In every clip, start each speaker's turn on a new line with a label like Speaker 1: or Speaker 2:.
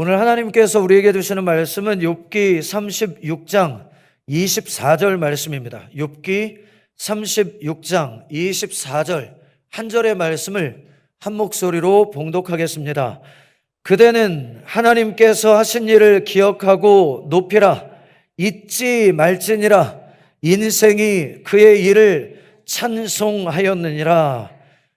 Speaker 1: 오늘 하나님께서 우리에게 주시는 말씀은 욥기 36장 24절 말씀입니다. 욥기 36장 24절 한 절의 말씀을 한 목소리로 봉독하겠습니다. 그대는 하나님께서 하신 일을 기억하고 높이라. 잊지 말지니라. 인생이 그의 일을 찬송하였느니라.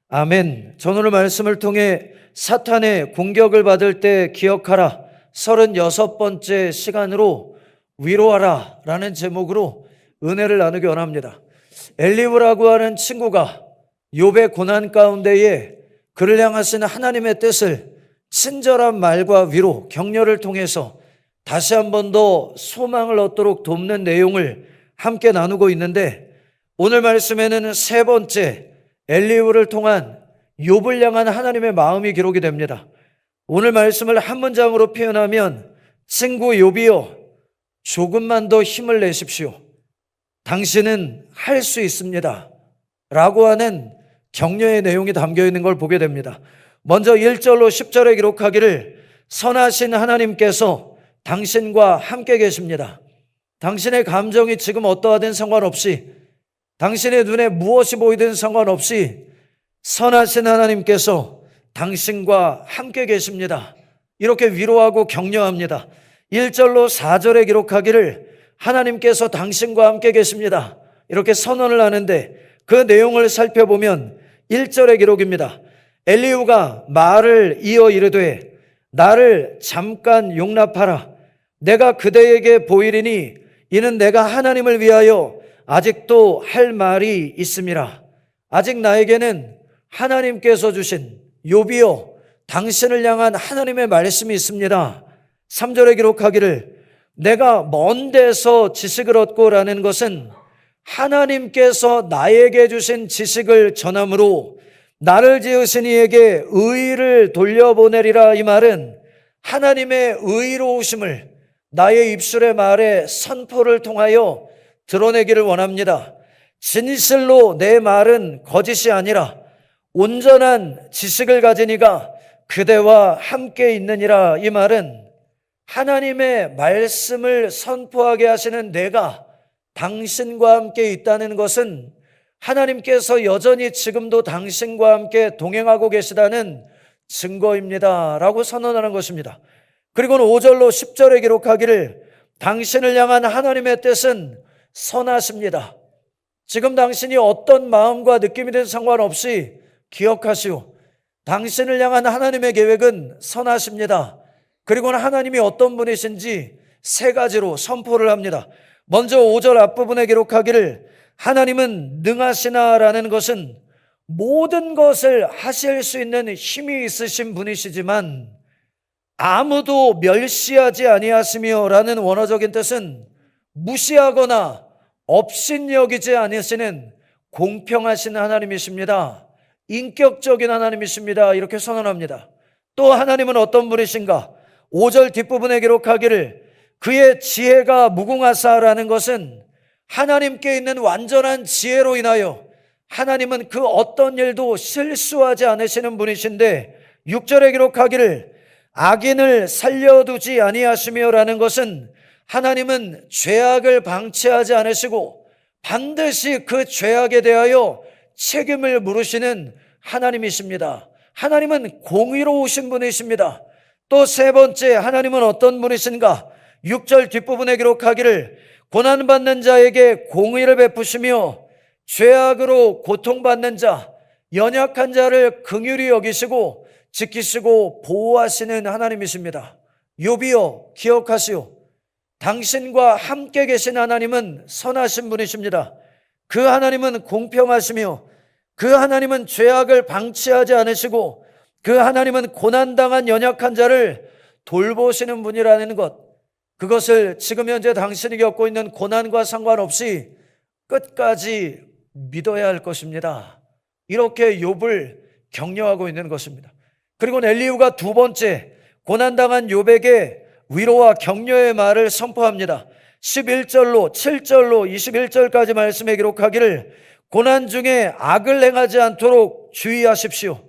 Speaker 1: 아멘. 전 오늘 말씀을 통해 사탄의 공격을 받을 때 기억하라 36번째 시간으로 위로하라 라는 제목으로 은혜를 나누기 원합니다. 엘리후라고 하는 친구가 욥의 고난 가운데에 그를 향하시는 하나님의 뜻을 친절한 말과 위로, 격려를 통해서 다시 한 번 더 소망을 얻도록 돕는 내용을 함께 나누고 있는데, 오늘 말씀에는 세 번째 엘리후를 통한 욥을 향한 하나님의 마음이 기록이 됩니다. 오늘 말씀을 한 문장으로 표현하면, 친구 욥이여 조금만 더 힘을 내십시오. 당신은 할 수 있습니다 라고 하는 격려의 내용이 담겨 있는 걸 보게 됩니다. 먼저 1절로 10절에 기록하기를 선하신 하나님께서 당신과 함께 계십니다. 당신의 감정이 지금 어떠하든 상관없이, 당신의 눈에 무엇이 보이든 상관없이 선하신 하나님께서 당신과 함께 계십니다. 이렇게 위로하고 격려합니다. 1절로 4절에 기록하기를 하나님께서 당신과 함께 계십니다. 이렇게 선언을 하는데, 그 내용을 살펴보면 1절의 기록입니다. 엘리후가 말을 이어 이르되 나를 잠깐 용납하라. 내가 그대에게 보이리니 이는 내가 하나님을 위하여 아직도 할 말이 있음이라. 아직 나에게는 하나님께서 주신 욥이여 당신을 향한 하나님의 말씀이 있습니다. 3절에 기록하기를 내가 먼 데서 지식을 얻고라는 것은 하나님께서 나에게 주신 지식을 전함으로 나를 지으신 이에게 의의를 돌려보내리라. 이 말은 하나님의 의로우심을 나의 입술의 말에 선포를 통하여 드러내기를 원합니다. 진실로 내 말은 거짓이 아니라 온전한 지식을 가진 이가 그대와 함께 있느니라. 이 말은 하나님의 말씀을 선포하게 하시는 내가 당신과 함께 있다는 것은 하나님께서 여전히 지금도 당신과 함께 동행하고 계시다는 증거입니다 라고 선언하는 것입니다. 그리고는 5절로 10절에 기록하기를 당신을 향한 하나님의 뜻은 선하십니다. 지금 당신이 어떤 마음과 느낌이든 상관없이 기억하시오. 당신을 향한 하나님의 계획은 선하십니다. 그리고는 하나님이 어떤 분이신지 세 가지로 선포를 합니다. 먼저 5절 앞부분에 기록하기를 하나님은 능하시나라는 것은 모든 것을 하실 수 있는 힘이 있으신 분이시지만 아무도 멸시하지 아니하시며 라는 원어적인 뜻은 무시하거나 업신여기지 않으시는 공평하신 하나님이십니다. 인격적인 하나님이십니다. 이렇게 선언합니다. 또 하나님은 어떤 분이신가? 5절 뒷부분에 기록하기를 그의 지혜가 무궁하사라는 것은 하나님께 있는 완전한 지혜로 인하여 하나님은 그 어떤 일도 실수하지 않으시는 분이신데, 6절에 기록하기를 악인을 살려두지 아니하시며 라는 것은 하나님은 죄악을 방치하지 않으시고 반드시 그 죄악에 대하여 책임을 물으시는 하나님이십니다. 하나님은 공의로우신 분이십니다. 또 세 번째, 하나님은 어떤 분이신가? 6절 뒷부분에 기록하기를 고난받는 자에게 공의를 베푸시며 죄악으로 고통받는 자, 연약한 자를 긍휼히 여기시고 지키시고 보호하시는 하나님이십니다. 욥이여 기억하시오. 당신과 함께 계신 하나님은 선하신 분이십니다. 그 하나님은 공평하시며 그 하나님은 죄악을 방치하지 않으시고 그 하나님은 고난당한 연약한 자를 돌보시는 분이라는 것, 그것을 지금 현재 당신이 겪고 있는 고난과 상관없이 끝까지 믿어야 할 것입니다. 이렇게 욥을 격려하고 있는 것입니다. 그리고 엘리후가 두 번째 고난당한 욥에게 위로와 격려의 말을 선포합니다. 11절로 7절로 21절까지 말씀에 기록하기를 고난 중에 악을 행하지 않도록 주의하십시오.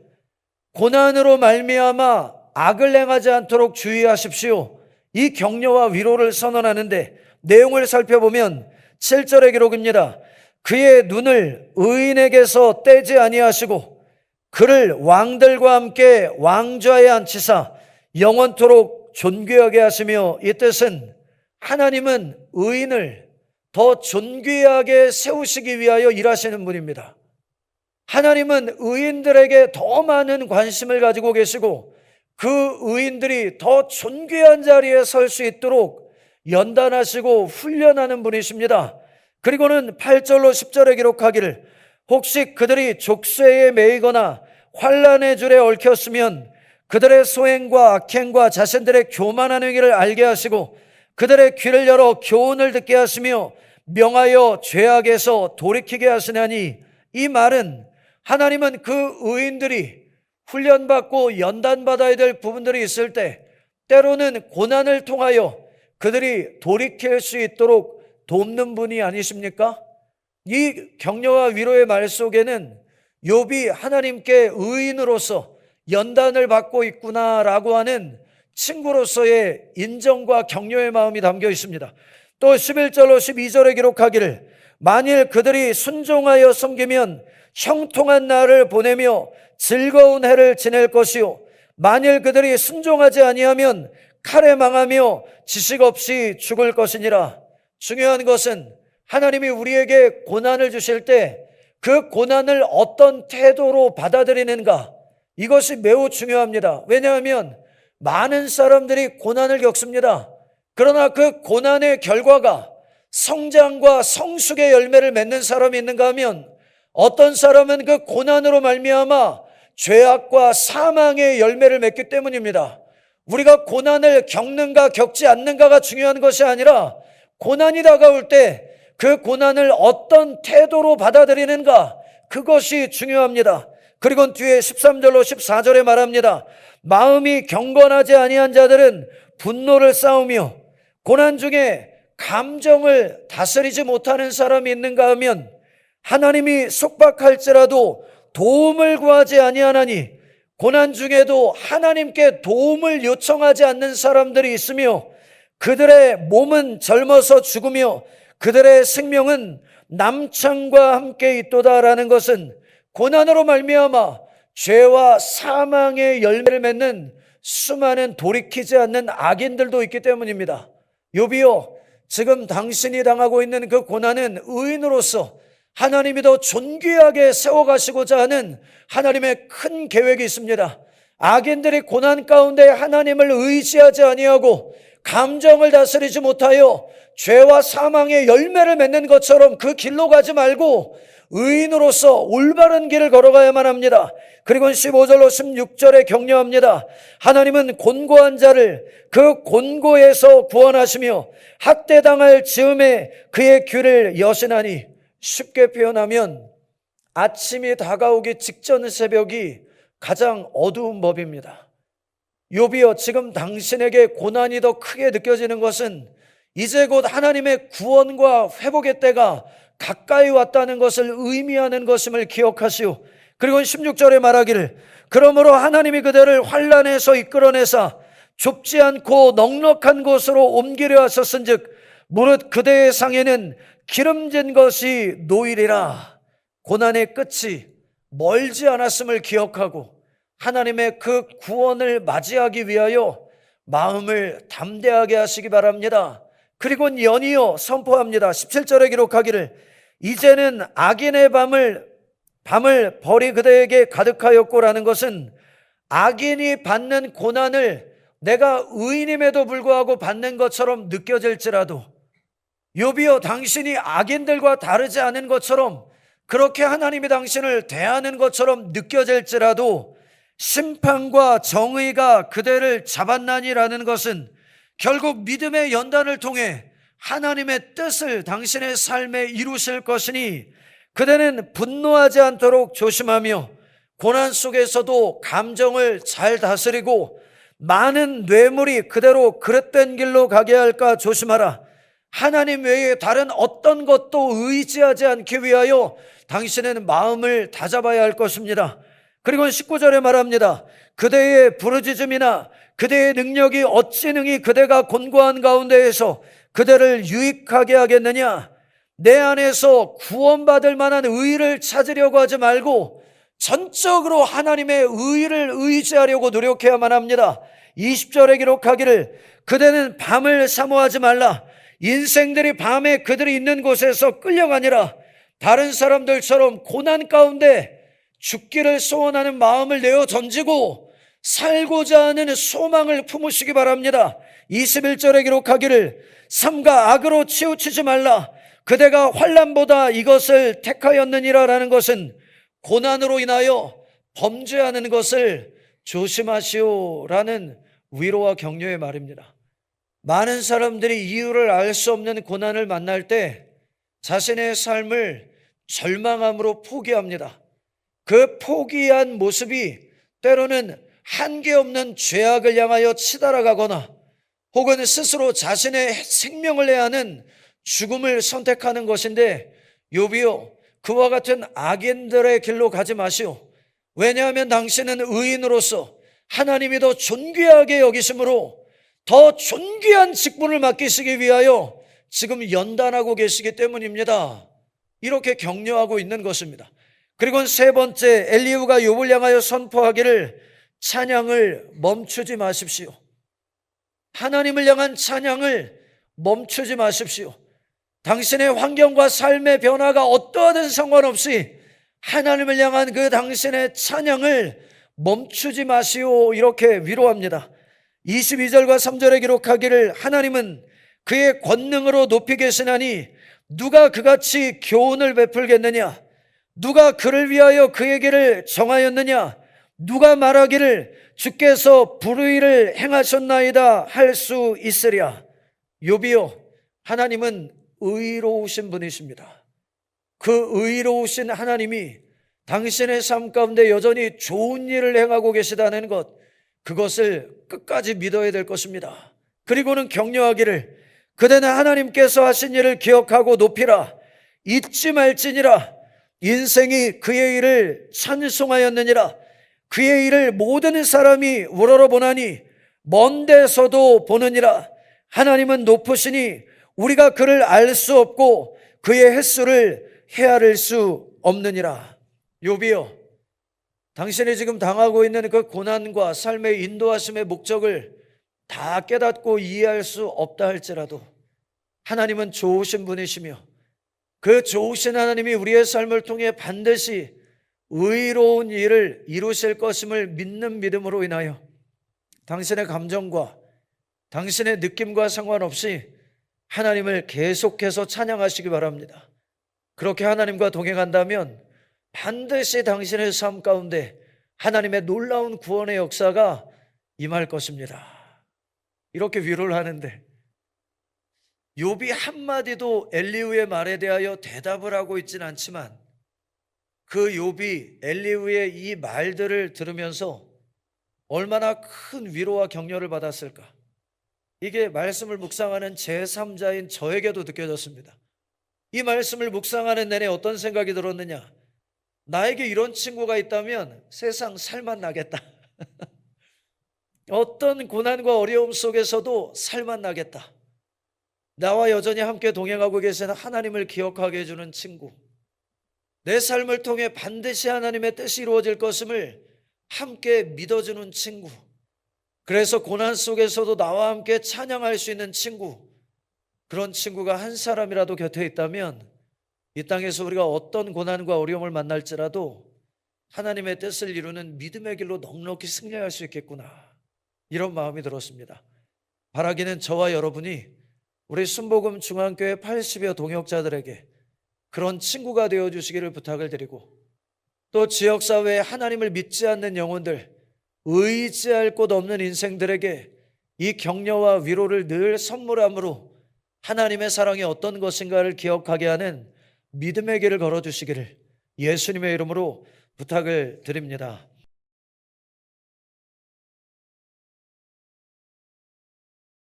Speaker 1: 고난으로 말미암아 악을 행하지 않도록 주의하십시오. 이 격려와 위로를 선언하는데 내용을 살펴보면 7절의 기록입니다. 그의 눈을 의인에게서 떼지 아니하시고 그를 왕들과 함께 왕좌에 앉히사 영원토록 존귀하게 하시며, 이 뜻은 하나님은 의인을 더 존귀하게 세우시기 위하여 일하시는 분입니다. 하나님은 의인들에게 더 많은 관심을 가지고 계시고 그 의인들이 더 존귀한 자리에 설 수 있도록 연단하시고 훈련하는 분이십니다. 그리고는 8절로 10절에 기록하기를 혹시 그들이 족쇄에 매이거나 환난의 줄에 얽혔으면 그들의 소행과 악행과 자신들의 교만한 행위를 알게 하시고 그들의 귀를 열어 교훈을 듣게 하시며 명하여 죄악에서 돌이키게 하시나니, 이 말은 하나님은 그 의인들이 훈련받고 연단받아야 될 부분들이 있을 때 때로는 고난을 통하여 그들이 돌이킬 수 있도록 돕는 분이 아니십니까? 이 격려와 위로의 말 속에는 욥이 하나님께 의인으로서 연단을 받고 있구나라고 하는 친구로서의 인정과 격려의 마음이 담겨 있습니다. 또 11절로 12절에 기록하기를 만일 그들이 순종하여 섬기면 형통한 날을 보내며 즐거운 해를 지낼 것이요 만일 그들이 순종하지 아니하면 칼에 망하며 지식 없이 죽을 것이니라. 중요한 것은 하나님이 우리에게 고난을 주실 때 그 고난을 어떤 태도로 받아들이는가, 이것이 매우 중요합니다. 왜냐하면 많은 사람들이 고난을 겪습니다. 그러나 그 고난의 결과가 성장과 성숙의 열매를 맺는 사람이 있는가 하면 어떤 사람은 그 고난으로 말미암아 죄악과 사망의 열매를 맺기 때문입니다. 우리가 고난을 겪는가 겪지 않는가가 중요한 것이 아니라 고난이 다가올 때 그 고난을 어떤 태도로 받아들이는가, 그것이 중요합니다. 그리고 뒤에 13절로 14절에 말합니다. 마음이 경건하지 아니한 자들은 분노를 쌓으며 고난 중에 감정을 다스리지 못하는 사람이 있는가 하면 하나님이 속박할지라도 도움을 구하지 아니하나니, 고난 중에도 하나님께 도움을 요청하지 않는 사람들이 있으며 그들의 몸은 젊어서 죽으며 그들의 생명은 남창과 함께 있도다라는 것은 고난으로 말미암아 죄와 사망의 열매를 맺는 수많은 돌이키지 않는 악인들도 있기 때문입니다. 욥이요, 지금 당신이 당하고 있는 그 고난은 의인으로서 하나님이 더 존귀하게 세워가시고자 하는 하나님의 큰 계획이 있습니다. 악인들이 고난 가운데 하나님을 의지하지 아니하고 감정을 다스리지 못하여 죄와 사망의 열매를 맺는 것처럼 그 길로 가지 말고 의인으로서 올바른 길을 걸어가야만 합니다. 그리고 15절로 16절에 격려합니다. 하나님은 곤고한 자를 그 곤고에서 구원하시며 학대당할 즈음에 그의 귀를 여시나니, 쉽게 표현하면 아침이 다가오기 직전 새벽이 가장 어두운 법입니다. 욥이여, 지금 당신에게 고난이 더 크게 느껴지는 것은 이제 곧 하나님의 구원과 회복의 때가 가까이 왔다는 것을 의미하는 것임을 기억하시오. 그리고 16절에 말하기를 그러므로 하나님이 그들을 환난에서 이끌어내사 좁지 않고 넉넉한 곳으로 옮기려 하셨은즉 무릇 그대의 상에는 기름진 것이 놓이리라. 고난의 끝이 멀지 않았음을 기억하고 하나님의 그 구원을 맞이하기 위하여 마음을 담대하게 하시기 바랍니다. 그리고 연이어 선포합니다. 17절에 기록하기를 이제는 악인의 밤을 벌이 그대에게 가득하였고라는 것은 악인이 받는 고난을 내가 의인임에도 불구하고 받는 것처럼 느껴질지라도, 욥이여, 당신이 악인들과 다르지 않은 것처럼 그렇게 하나님이 당신을 대하는 것처럼 느껴질지라도 심판과 정의가 그대를 잡았나니라는 것은 결국 믿음의 연단을 통해 하나님의 뜻을 당신의 삶에 이루실 것이니 그대는 분노하지 않도록 조심하며 고난 속에서도 감정을 잘 다스리고 많은 뇌물이 그대로 그릇된 길로 가게 할까 조심하라. 하나님 외에 다른 어떤 것도 의지하지 않기 위하여 당신은 마음을 다잡아야 할 것입니다. 그리고 19절에 말합니다. 그대의 부르짖음이나 그대의 능력이 어찌 능히 그대가 곤고한 가운데에서 그대를 유익하게 하겠느냐? 내 안에서 구원받을 만한 의의를 찾으려고 하지 말고 전적으로 하나님의 의의를 의지하려고 노력해야만 합니다. 20절에 기록하기를 그대는 밤을 사모하지 말라. 인생들이 밤에 그들이 있는 곳에서 끌려가니라. 다른 사람들처럼 고난 가운데 죽기를 소원하는 마음을 내어 던지고 살고자 하는 소망을 품으시기 바랍니다. 21절에 기록하기를 삼가 악으로 치우치지 말라. 그대가 환난보다 이것을 택하였느니라 라는 것은 고난으로 인하여 범죄하는 것을 조심하시오 라는 위로와 격려의 말입니다. 많은 사람들이 이유를 알 수 없는 고난을 만날 때 자신의 삶을 절망함으로 포기합니다. 그 포기한 모습이 때로는 한계 없는 죄악을 향하여 치달아가거나 혹은 스스로 자신의 생명을 내야 하는 죽음을 선택하는 것인데, 욥이요, 그와 같은 악인들의 길로 가지 마시오. 왜냐하면 당신은 의인으로서 하나님이 더 존귀하게 여기심으로 더 존귀한 직분을 맡기시기 위하여 지금 연단하고 계시기 때문입니다. 이렇게 격려하고 있는 것입니다. 그리고 세 번째, 엘리후가 욥을 향하여 선포하기를 찬양을 멈추지 마십시오. 하나님을 향한 찬양을 멈추지 마십시오. 당신의 환경과 삶의 변화가 어떠하든 상관없이 하나님을 향한 그 당신의 찬양을 멈추지 마시오, 이렇게 위로합니다. 22절과 3절에 기록하기를 하나님은 그의 권능으로 높이 계시나니 누가 그같이 교훈을 베풀겠느냐? 누가 그를 위하여 그에게를 정하였느냐? 누가 말하기를 주께서 불의를 행하셨나이다 할 수 있으랴? 욥이요, 하나님은 의로우신 분이십니다. 그 의로우신 하나님이 당신의 삶 가운데 여전히 좋은 일을 행하고 계시다는 것, 그것을 끝까지 믿어야 될 것입니다. 그리고는 격려하기를 그대는 하나님께서 하신 일을 기억하고 높이라. 잊지 말지니라. 인생이 그의 일을 찬송하였느니라. 그의 일을 모든 사람이 우러러보나니 먼 데서도 보느니라. 하나님은 높으시니 우리가 그를 알 수 없고 그의 횟수를 헤아릴 수 없느니라. 욥이여, 당신이 지금 당하고 있는 그 고난과 삶의 인도하심의 목적을 다 깨닫고 이해할 수 없다 할지라도 하나님은 좋으신 분이시며 그 좋으신 하나님이 우리의 삶을 통해 반드시 의로운 일을 이루실 것임을 믿는 믿음으로 인하여 당신의 감정과 당신의 느낌과 상관없이 하나님을 계속해서 찬양하시기 바랍니다. 그렇게 하나님과 동행한다면 반드시 당신의 삶 가운데 하나님의 놀라운 구원의 역사가 임할 것입니다. 이렇게 위로를 하는데 욥이 한마디도 엘리후의 말에 대하여 대답을 하고 있지는 않지만 그 욥이 엘리후의 이 말들을 들으면서 얼마나 큰 위로와 격려를 받았을까. 이게 말씀을 묵상하는 제3자인 저에게도 느껴졌습니다. 이 말씀을 묵상하는 내내 어떤 생각이 들었느냐? 나에게 이런 친구가 있다면 세상 살만 나겠다. 어떤 고난과 어려움 속에서도 살만 나겠다. 나와 여전히 함께 동행하고 계신 하나님을 기억하게 해주는 친구, 내 삶을 통해 반드시 하나님의 뜻이 이루어질 것임을 함께 믿어주는 친구, 그래서 고난 속에서도 나와 함께 찬양할 수 있는 친구, 그런 친구가 한 사람이라도 곁에 있다면 이 땅에서 우리가 어떤 고난과 어려움을 만날지라도 하나님의 뜻을 이루는 믿음의 길로 넉넉히 승리할 수 있겠구나, 이런 마음이 들었습니다. 바라기는 저와 여러분이 우리 순복음 중앙교회 80여 동역자들에게 그런 친구가 되어주시기를 부탁을 드리고, 또 지역사회에 하나님을 믿지 않는 영혼들, 의지할 곳 없는 인생들에게 이 격려와 위로를 늘 선물함으로 하나님의 사랑이 어떤 것인가를 기억하게 하는 믿음의 길을 걸어주시기를 예수님의 이름으로 부탁을 드립니다.